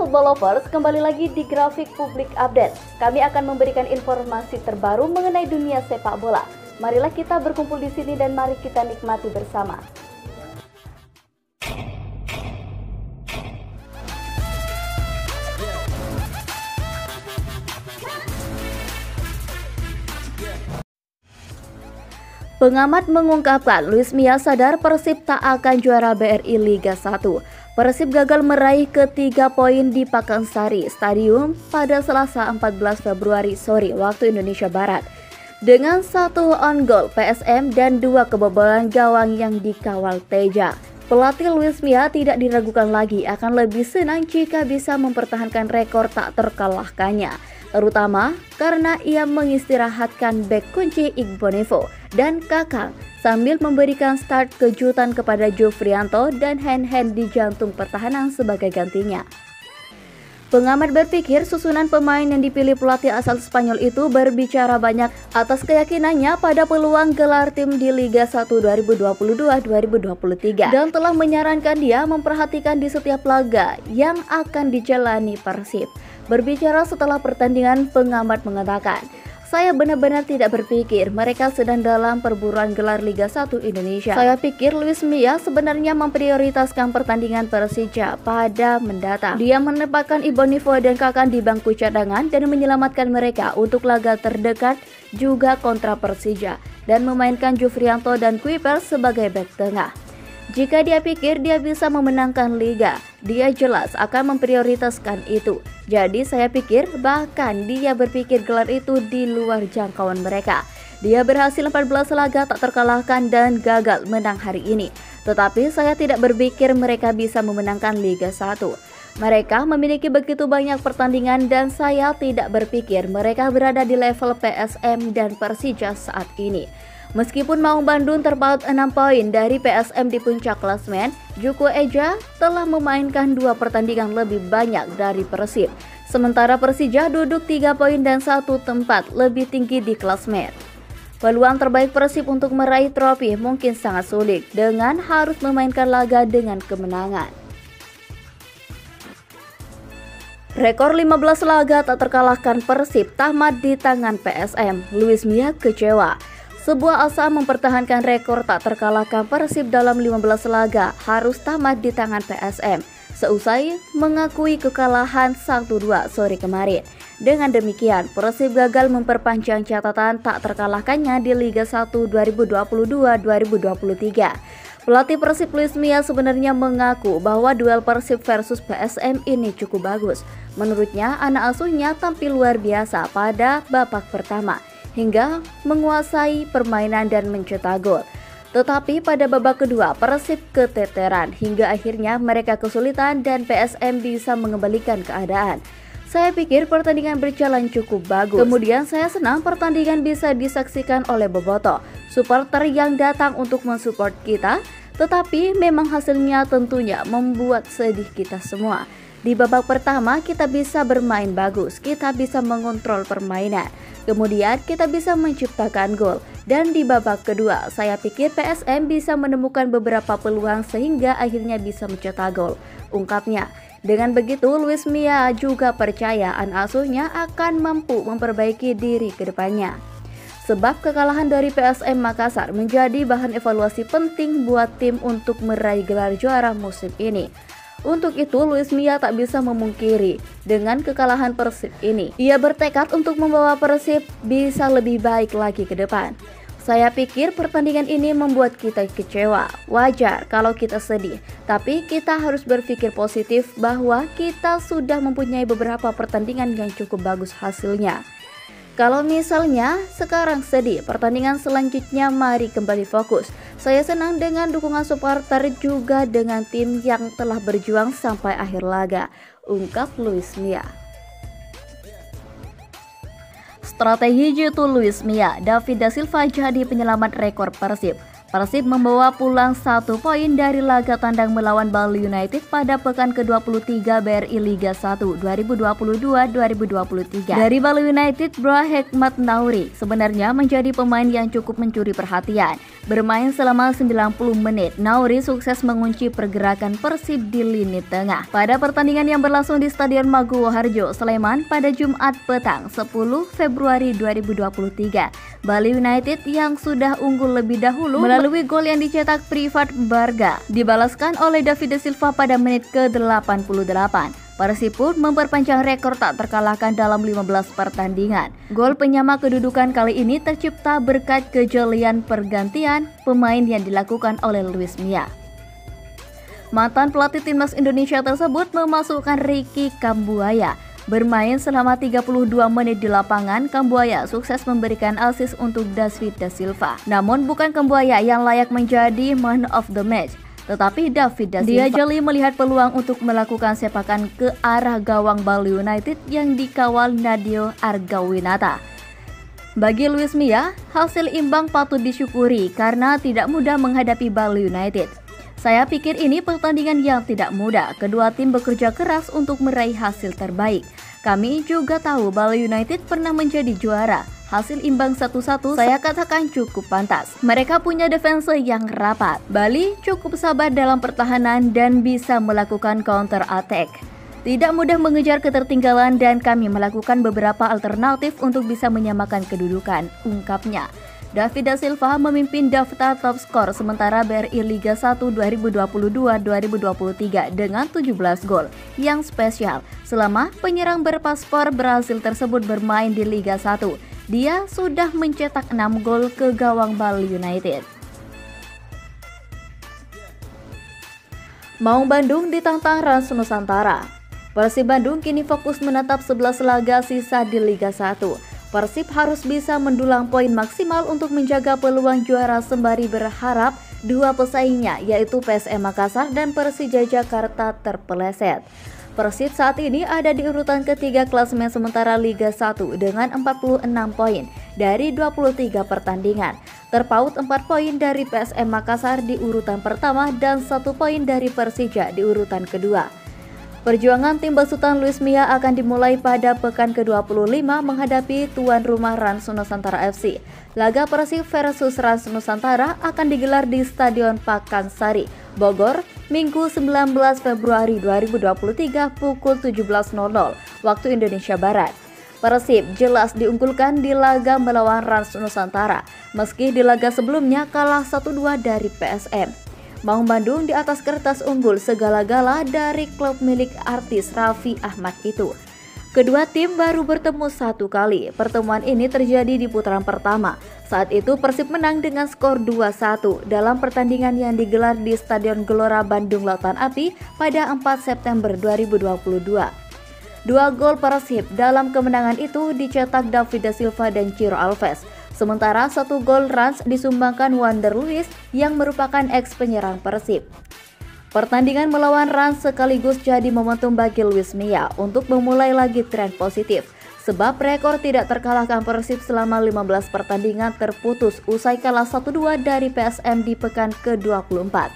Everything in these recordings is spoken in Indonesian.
football lovers, kembali lagi di Grafik Publik Update. Kami akan memberikan informasi terbaru mengenai dunia sepak bola. Marilah kita berkumpul di sini dan mari kita nikmati bersama. Pengamat mengungkapkan Luis Milla sadar Persib tak akan juara BRI Liga 1. Persib gagal meraih ketiga poin di Pakansari Stadium pada Selasa 14 Februari sore waktu Indonesia Barat. Dengan 1 on goal PSM dan 2 kebobolan gawang yang dikawal Teja. Pelatih Luis Milla tidak diragukan lagi akan lebih senang jika bisa mempertahankan rekor tak terkalahkannya. Terutama karena ia mengistirahatkan bek kunci Igbonevo dan Kakang sambil memberikan start kejutan kepada Jufrianto dan hand-hand di jantung pertahanan sebagai gantinya. Pengamat berpikir susunan pemain yang dipilih pelatih asal Spanyol itu berbicara banyak atas keyakinannya pada peluang gelar tim di Liga 1 2022-2023 dan telah menyarankan dia memperhatikan di setiap laga yang akan dijalani Persib. Berbicara setelah pertandingan, pengamat mengatakan, "Saya benar-benar tidak berpikir mereka sedang dalam perburuan gelar Liga 1 Indonesia. Saya pikir Luis Milla sebenarnya memprioritaskan pertandingan Persija pada mendatang. Dia menempatkan Igbonevo dan Kakan di bangku cadangan dan menyelamatkan mereka untuk laga terdekat juga kontra Persija dan memainkan Jufrianto dan Kuiper sebagai bek tengah. Jika dia pikir dia bisa memenangkan liga, dia jelas akan memprioritaskan itu. Jadi saya pikir bahkan dia berpikir gelar itu di luar jangkauan mereka. Dia berhasil 14 laga tak terkalahkan dan gagal menang hari ini. Tetapi saya tidak berpikir mereka bisa memenangkan Liga 1. Mereka memiliki begitu banyak pertandingan dan saya tidak berpikir mereka berada di level PSM dan Persija saat ini. Meskipun Maung Bandung terpaut 6 poin dari PSM di puncak klasemen, Juku Eja telah memainkan 2 pertandingan lebih banyak dari Persib. Sementara Persija duduk 3 poin dan 1 tempat lebih tinggi di klasemen. Peluang terbaik Persib untuk meraih trofi mungkin sangat sulit dengan harus memainkan laga dengan kemenangan. Rekor 15 laga tak terkalahkan Persib tamat di tangan PSM. Luis Milla kecewa. Sebuah asa mempertahankan rekor tak terkalahkan Persib dalam 15 laga harus tamat di tangan PSM seusai mengakui kekalahan 1-2 sore kemarin. Dengan demikian, Persib gagal memperpanjang catatan tak terkalahkannya di Liga 1 2022-2023. Pelatih Persib Luis Milla sebenarnya mengaku bahwa duel Persib versus PSM ini cukup bagus. Menurutnya, anak asuhnya tampil luar biasa pada babak pertama hingga menguasai permainan dan mencetak gol. Tetapi pada babak kedua Persib keteteran hingga akhirnya mereka kesulitan dan PSM bisa mengembalikan keadaan. Saya pikir pertandingan berjalan cukup bagus. Kemudian saya senang pertandingan bisa disaksikan oleh bobotoh, supporter yang datang untuk mensupport kita. Tetapi memang hasilnya tentunya membuat sedih kita semua. Di babak pertama kita bisa bermain bagus, kita bisa mengontrol permainan. Kemudian kita bisa menciptakan gol. Dan di babak kedua saya pikir PSM bisa menemukan beberapa peluang sehingga akhirnya bisa mencetak gol, ungkapnya. Dengan begitu Luis Milla juga percaya anak asuhnya akan mampu memperbaiki diri ke depannya. Sebab kekalahan dari PSM Makassar menjadi bahan evaluasi penting buat tim untuk meraih gelar juara musim ini. Untuk itu Luis Milla tak bisa memungkiri dengan kekalahan Persib ini. Ia bertekad untuk membawa Persib bisa lebih baik lagi ke depan. Saya pikir pertandingan ini membuat kita kecewa. Wajar kalau kita sedih, tapi kita harus berpikir positif bahwa kita sudah mempunyai beberapa pertandingan yang cukup bagus hasilnya. Kalau misalnya sekarang sedih, pertandingan selanjutnya mari kembali fokus. Saya senang dengan dukungan supporter juga dengan tim yang telah berjuang sampai akhir laga, ungkap Luis Milla. Strategi jitu Luis Milla, David da Silva jadi penyelamat rekor Persib. Persib membawa pulang 1 poin dari laga tandang melawan Bali United pada pekan ke-23 BRI Liga 1 2022-2023. Dari Bali United, Bro Hekmat Nauri sebenarnya menjadi pemain yang cukup mencuri perhatian. Bermain selama 90 menit, Nauri sukses mengunci pergerakan Persib di lini tengah. Pada pertandingan yang berlangsung di Stadion Maguwo Harjo, Sleman pada Jumat petang 10 Februari 2023, Bali United yang sudah unggul lebih dahulu melalui gol yang dicetak Privat Barga dibalaskan oleh David Da Silva pada menit ke-88. Persib pun memperpanjang rekor tak terkalahkan dalam 15 pertandingan. Gol penyama kedudukan kali ini tercipta berkat kejelian pergantian pemain yang dilakukan oleh Luis Mia. Mantan pelatih timnas Indonesia tersebut memasukkan Ricky Kambuaya. Bermain selama 32 menit di lapangan, Kambuaya sukses memberikan assist untuk David Da Silva. Namun bukan Kambuaya yang layak menjadi man of the match, tetapi David Da Silva. Dia jeli melihat peluang untuk melakukan sepakan ke arah gawang Bali United yang dikawal Nadio Argawinata. Bagi Luis Mia, hasil imbang patut disyukuri karena tidak mudah menghadapi Bali United. Saya pikir ini pertandingan yang tidak mudah. Kedua tim bekerja keras untuk meraih hasil terbaik. Kami juga tahu Bali United pernah menjadi juara. Hasil imbang 1-1 saya katakan cukup pantas. Mereka punya defense yang rapat. Bali cukup sabar dalam pertahanan dan bisa melakukan counter attack. Tidak mudah mengejar ketertinggalan dan kami melakukan beberapa alternatif untuk bisa menyamakan kedudukan, ungkapnya. David Da Silva memimpin daftar top skor sementara BRI Liga 1 2022-2023 dengan 17 gol. Yang spesial, selama penyerang berpaspor Brasil tersebut bermain di Liga 1, dia sudah mencetak 6 gol ke gawang Bali United. Maung Bandung ditantang Rans Nusantara. Persib Bandung kini fokus menatap 11 laga sisa di Liga 1. Persib harus bisa mendulang poin maksimal untuk menjaga peluang juara sembari berharap dua pesaingnya yaitu PSM Makassar dan Persija Jakarta terpeleset. Persib saat ini ada di urutan ketiga klasemen sementara Liga 1 dengan 46 poin dari 23 pertandingan. Terpaut 4 poin dari PSM Makassar di urutan pertama dan 1 poin dari Persija di urutan kedua. Perjuangan tim besutan Luis Mia akan dimulai pada pekan ke-25 menghadapi tuan rumah Rans Nusantara FC. Laga Persib versus Rans Nusantara akan digelar di Stadion Pakansari, Bogor, Minggu 19 Februari 2023 pukul 17.00 waktu Indonesia Barat. Persib jelas diunggulkan di laga melawan Rans Nusantara, meski di laga sebelumnya kalah 1-2 dari PSM. Maung Bandung di atas kertas unggul segala-gala dari klub milik artis Raffi Ahmad itu. Kedua tim baru bertemu 1 kali. Pertemuan ini terjadi di putaran pertama. Saat itu Persib menang dengan skor 2-1 dalam pertandingan yang digelar di Stadion Gelora Bandung Lautan Api pada 4 September 2022. 2 gol Persib dalam kemenangan itu dicetak David Da Silva dan Ciro Alves. Sementara 1 gol Rans disumbangkan Wander Luiz yang merupakan ex penyerang Persib. Pertandingan melawan Rans sekaligus jadi momentum bagi Luis Mia untuk memulai lagi tren positif. Sebab rekor tidak terkalahkan Persib selama 15 pertandingan terputus usai kalah 1-2 dari PSM di pekan ke-24.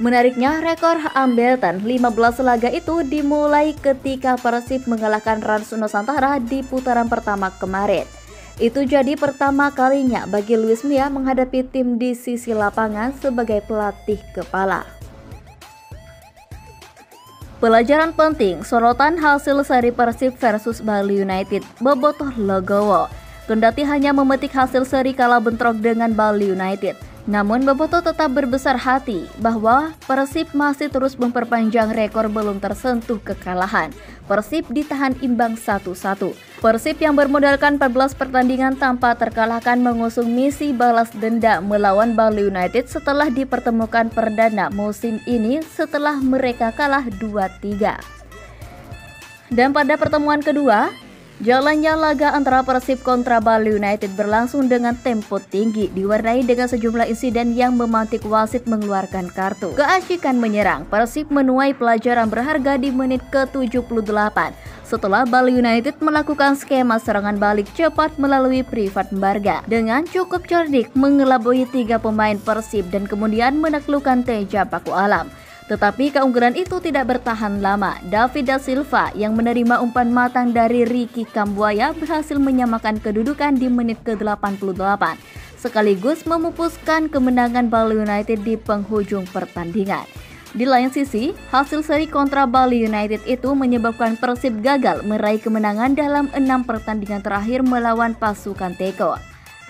Menariknya, rekor Ambeltan 15 laga itu dimulai ketika Persib mengalahkan Rans Nusantara di putaran pertama kemarin. Itu jadi pertama kalinya bagi Luis Mia menghadapi tim di sisi lapangan sebagai pelatih kepala. Pelajaran penting, sorotan hasil seri Persib versus Bali United, Bobotoh Legowo. Kendati hanya memetik hasil seri kalah bentrok dengan Bali United, namun Bobotoh tetap berbesar hati bahwa Persib masih terus memperpanjang rekor belum tersentuh kekalahan. Persib ditahan imbang 1-1. Persib yang bermodalkan 14 pertandingan tanpa terkalahkan mengusung misi balas dendam melawan Bali United setelah dipertemukan perdana musim ini setelah mereka kalah 2-3. Dan pada pertemuan kedua, Jalannya laga antara Persib kontra Bali United berlangsung dengan tempo tinggi, diwarnai dengan sejumlah insiden yang memantik wasit mengeluarkan kartu. Keasyikan menyerang, Persib menuai pelajaran berharga di menit ke-78 setelah Bali United melakukan skema serangan balik cepat melalui Privat Mbarga dengan cukup cerdik mengelabui 3 pemain Persib dan kemudian menaklukkan Teja Paku Alam. Tetapi keunggulan itu tidak bertahan lama. David da Silva yang menerima umpan matang dari Ricky Kambuaya berhasil menyamakan kedudukan di menit ke-88, sekaligus memupuskan kemenangan Bali United di penghujung pertandingan. Di lain sisi, hasil seri kontra Bali United itu menyebabkan Persib gagal meraih kemenangan dalam 6 pertandingan terakhir melawan pasukan Teko.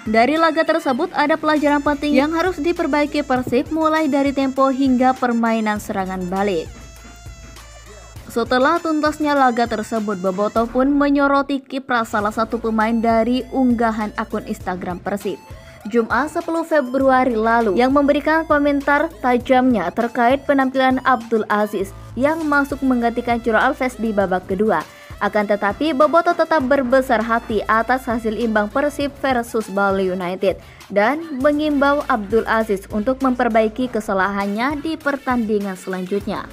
Dari laga tersebut ada pelajaran penting yang harus diperbaiki Persib mulai dari tempo hingga permainan serangan balik. Setelah tuntasnya laga tersebut, Bobotoh pun menyoroti kiprah salah satu pemain dari unggahan akun Instagram Persib Jumat 10 Februari lalu yang memberikan komentar tajamnya terkait penampilan Abdul Aziz yang masuk menggantikan Ciro Alves di babak kedua. Akan tetapi, Bobotoh tetap berbesar hati atas hasil imbang Persib versus Bali United dan mengimbau Abdul Aziz untuk memperbaiki kesalahannya di pertandingan selanjutnya.